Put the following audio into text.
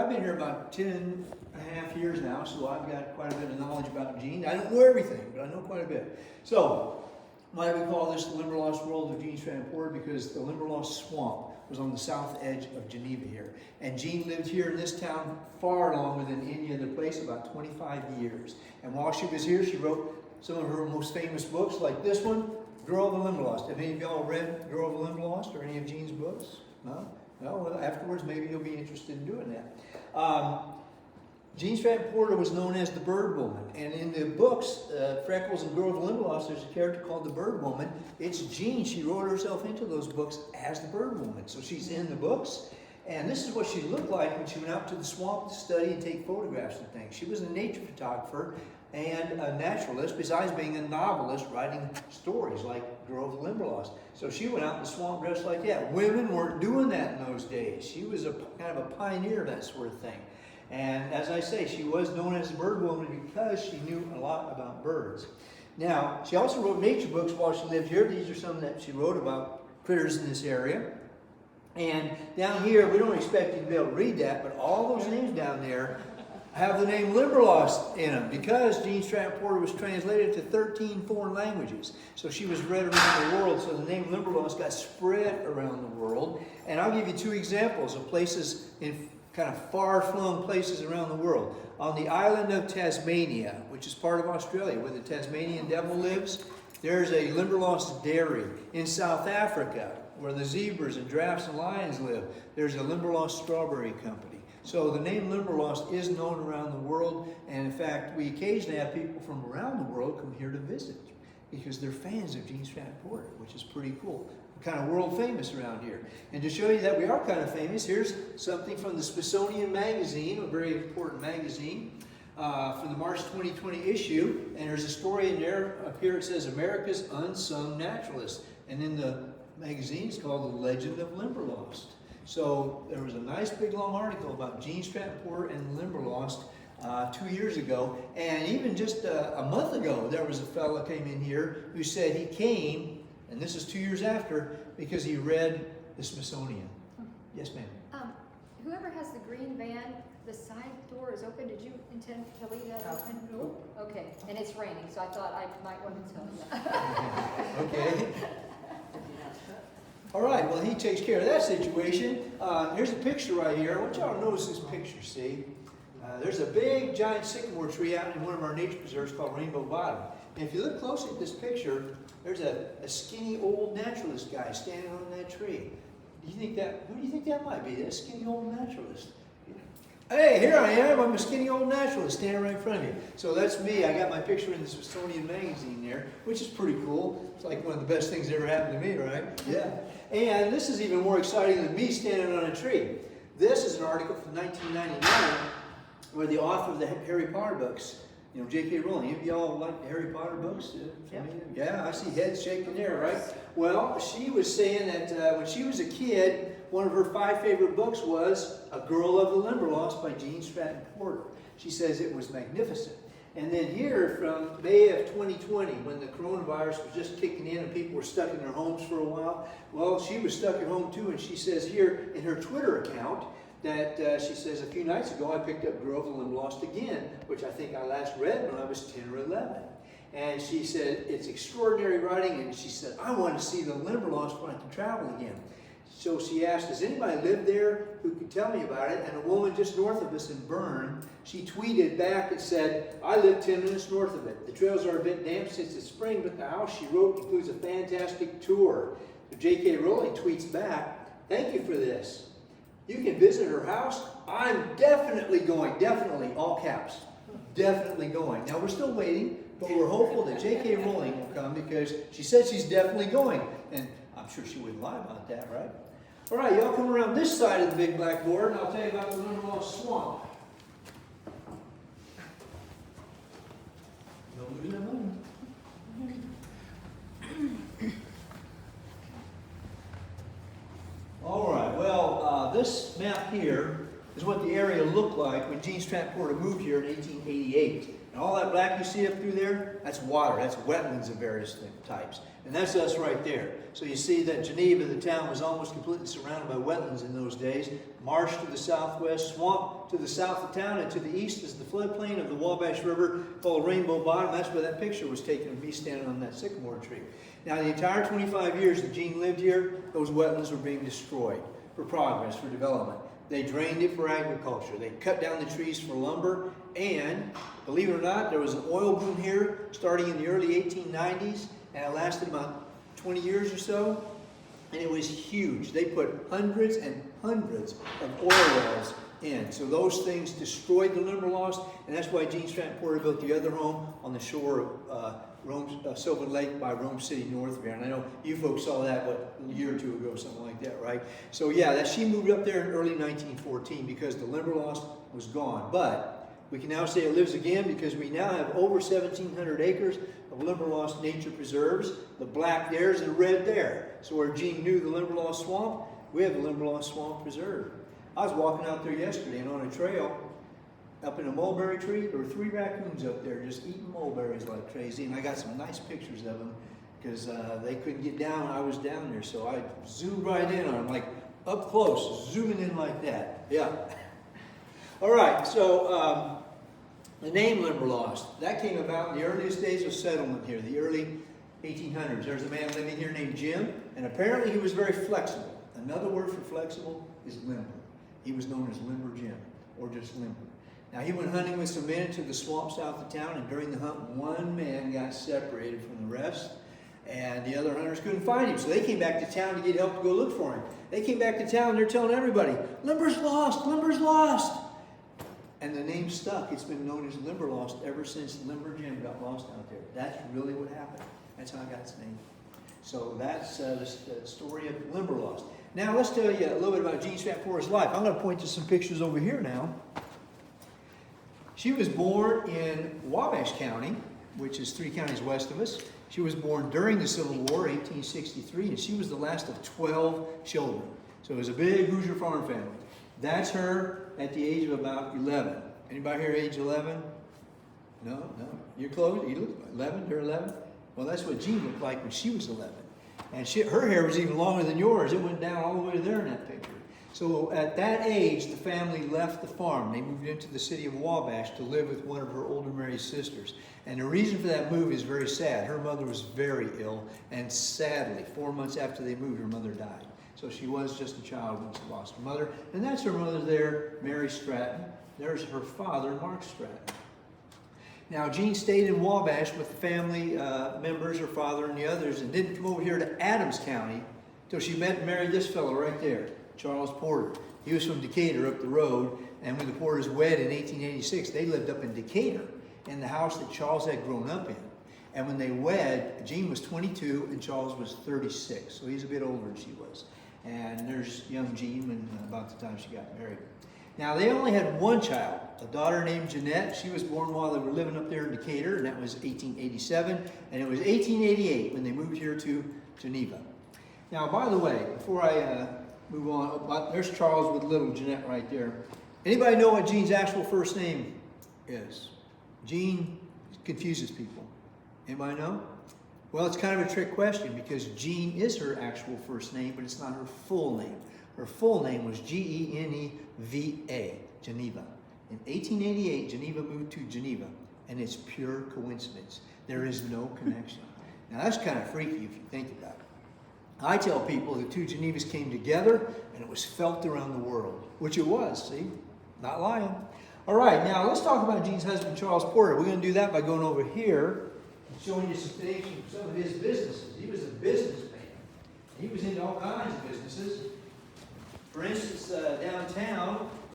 I've been here about 10 and a half years now, so I've got quite a bit of knowledge about Gene. I don't know everything, but I know quite a bit. So, why do we call this the Limberlost world of Gene Stratton Porter? Because the Limberlost swamp was on the south edge of Geneva here. And Gene lived here in this town far longer than any other place, about 25 years. And while she was here, she wrote some of her most famous books, like this one, Girl of the Limberlost. Have any of y'all read Girl of the Limberlost or any of Gene's books? No? Well, afterwards, maybe you'll be interested in doing that. Gene Stratton Porter was known as the Bird Woman. And in the books, Freckles and Girl of the Limberlost, there's a character called the Bird Woman. It's Gene. She wrote herself into those books as the Bird Woman. So she's in the books. And this is what she looked like when she went out to the swamp to study and take photographs and things. She was a nature photographer and a naturalist, besides being a novelist writing stories like Girl of the Limberlost. So she went out in the swamp dressed like that. Women weren't doing that in those days. She was a kind of a pioneer of that sort of thing. And as I say, she was known as the Bird Woman because she knew a lot about birds. Now, she also wrote nature books while she lived here. These are some that she wrote about critters in this area. And down here, we don't expect you to be able to read that, but all those names down there have the name Limberlost in them because Gene Stratton Porter was translated to 13 foreign languages. So she was read around the world, so the name Limberlost got spread around the world. And I'll give you two examples of places in kind of far-flung places around the world. On the island of Tasmania, which is part of Australia, where the Tasmanian devil lives, there's a Limberlost dairy. In South Africa, where the zebras and giraffes and lions live, there's a Limberlost strawberry company. So the name Limberlost is known around the world, and in fact, we occasionally have people from around the world come here to visit because they're fans of Gene Stratton Porter, which is pretty cool. We're kind of world famous around here. And to show you that we are kind of famous, here's something from the Smithsonian Magazine, a very important magazine, for the March 2020 issue. And there's a story in there. Up here it says America's Unsung Naturalist. And in the magazine it's called The Legend of Limberlost. So there was a nice big long article about Gene Stratton Porter and Limberlost 2 years ago. And even just a month ago, there was a fellow came in here who said he came, and this is 2 years after, because he read the Smithsonian. Yes, ma'am. Whoever has the green van, the side door is open. Did you intend to leave that open? Nope. Okay, and it's raining, so I thought I might want to tell you. Okay. All right, well, he takes care of that situation. Here's a picture right here. I want y'all to notice this picture, see? There's a big, giant sycamore tree out in one of our nature preserves called Rainbow Bottom. And if you look closely at this picture, there's a skinny old naturalist guy standing on that tree. Who do you think that might be? That skinny old naturalist. Hey, here I am. I'm a skinny old naturalist standing right in front of you. So that's me. I got my picture in the Smithsonian Magazine there, which is pretty cool. It's like one of the best things that ever happened to me, right? Yeah. And this is even more exciting than me standing on a tree. This is an article from 1999 where the author of the Harry Potter books, you know, J.K. Rowling. Any of y'all like the Harry Potter books? Yeah, I see heads shaking there, right? Well, she was saying that when she was a kid, one of her 5 favorite books was A Girl of the Limberlost by Gene Stratton Porter. She says it was magnificent. And then here from May of 2020, when the coronavirus was just kicking in and people were stuck in their homes for a while, well, she was stuck at home too, and she says here in her Twitter account that she says a few nights ago I picked up Girl of the Limberlost again, which I think I last read when I was 10 or 11. And she said it's extraordinary writing, and she said I want to see the Limberlost when I can travel again. So she asked, does anybody live there who could tell me about it? And a woman just north of us in Bern, she tweeted back and said, I live 10 minutes north of it. The trails are a bit damp since it's spring, but the house she wrote includes a fantastic tour. So J.K. Rowling tweets back, thank you for this. You can visit her house. I'm definitely going, definitely, all caps, definitely going. Now we're still waiting, but we're hopeful that J.K. Rowling will come because she said she's definitely going. And I'm sure she wouldn't lie about that, right? All right, y'all come around this side of the big blackboard, and I'll tell you about the Limberlost Swamp. Don't lose that money. All right, well, this map here is what the area area looked like when Gene Stratton Porter moved here in 1888. And all that black you see up through there, that's water. That's wetlands of various types. And that's us right there. So you see that Geneva, the town, was almost completely surrounded by wetlands in those days. Marsh to the southwest, swamp to the south of town, and to the east is the floodplain of the Wabash River called Rainbow Bottom. That's where that picture was taken of me standing on that sycamore tree. Now, the entire 25 years that Gene lived here, those wetlands were being destroyed for progress, for development. They drained it for agriculture. They cut down the trees for lumber. And, believe it or not, there was an oil boom here starting in the early 1890s. And it lasted about 20 years or so. And it was huge. They put hundreds and hundreds of oil wells in. So those things destroyed the Limberlost. And that's why Gene Stratton Porter built the other home on the shore of Sylvan Lake by Rome City north of here. And I know you folks saw that, a year or two ago, something like that, right? So yeah, that she moved up there in early 1914 because the Limberlost was gone. But we can now say it lives again because we now have over 1,700 acres of Limberlost nature preserves. The black there's the red there. So where Gene knew the Limberlost Swamp, we have the Limberlost Swamp Preserve. I was walking out there yesterday and on a trail, up in a mulberry tree, there were 3 raccoons up there just eating mulberries like crazy, and I got some nice pictures of them because they couldn't get down when I was down there, so I zoomed right in on them, like up close, zooming in like that. Yeah. All right, so the name Limberlost, that came about in the earliest days of settlement here, the early 1800s. There's a man living here named Jim, and apparently he was very flexible. Another word for flexible is limber. He was known as Limber Jim, or just Limber. Now, he went hunting with some men to the swamp south of town, and during the hunt, one man got separated from the rest, and the other hunters couldn't find him. So they came back to town to get help to go look for him. They came back to town, and they're telling everybody, Limber's lost, Limber's lost. And the name stuck. It's been known as Limberlost ever since Limber Jim got lost out there. That's really what happened. That's how I got its name. So that's the story of Limberlost. Now, let's tell you a little bit about Gene Stratton Porter's life. I'm going to point to some pictures over here now. She was born in Wabash County, which is 3 counties west of us. She was born during the Civil War, 1863, and she was the last of 12 children. So it was a big Hoosier farm family. That's her at the age of about 11. Anybody here age 11? No? You're close? You look 11? You're 11? Well, that's what Jean looked like when she was 11. And her hair was even longer than yours. It went down all the way to there in that picture. So at that age, the family left the farm. They moved into the city of Wabash to live with one of her older married sisters. And the reason for that move is very sad. Her mother was very ill, and sadly, 4 months after they moved, her mother died. So she was just a child when she lost her mother. And that's her mother there, Mary Stratton. There's her father, Mark Stratton. Now, Jean stayed in Wabash with the family members, her father and the others, and didn't come over here to Adams County until she met and married this fellow right there, Charles Porter. He was from Decatur up the road, and when the Porters wed in 1886, they lived up in Decatur in the house that Charles had grown up in. And when they wed, Jean was 22 and Charles was 36, so he's a bit older than she was. And there's young Jean when about the time she got married. Now, they only had one child, a daughter named Jeanette. She was born while they were living up there in Decatur, and that was 1887. And it was 1888 when they moved here to Geneva. Now, by the way, before I move on, there's Charles with little Jeanette right there. Anybody know what Jean's actual first name is? Jean confuses people. Anybody know? Well, it's kind of a trick question because Jean is her actual first name, but it's not her full name. Her full name was Geneva, Geneva. In 1888, Geneva moved to Geneva, and it's pure coincidence. There is no connection. Now, that's kind of freaky if you think about it. I tell people the two Genevas came together, and it was felt around the world, which it was, see? Not lying. All right, now let's talk about Jean's husband, Charles Porter. We're going to do that by going over here and showing you some things from some of his businesses. He was a businessman. He was into all kinds of businesses. For instance, downtown,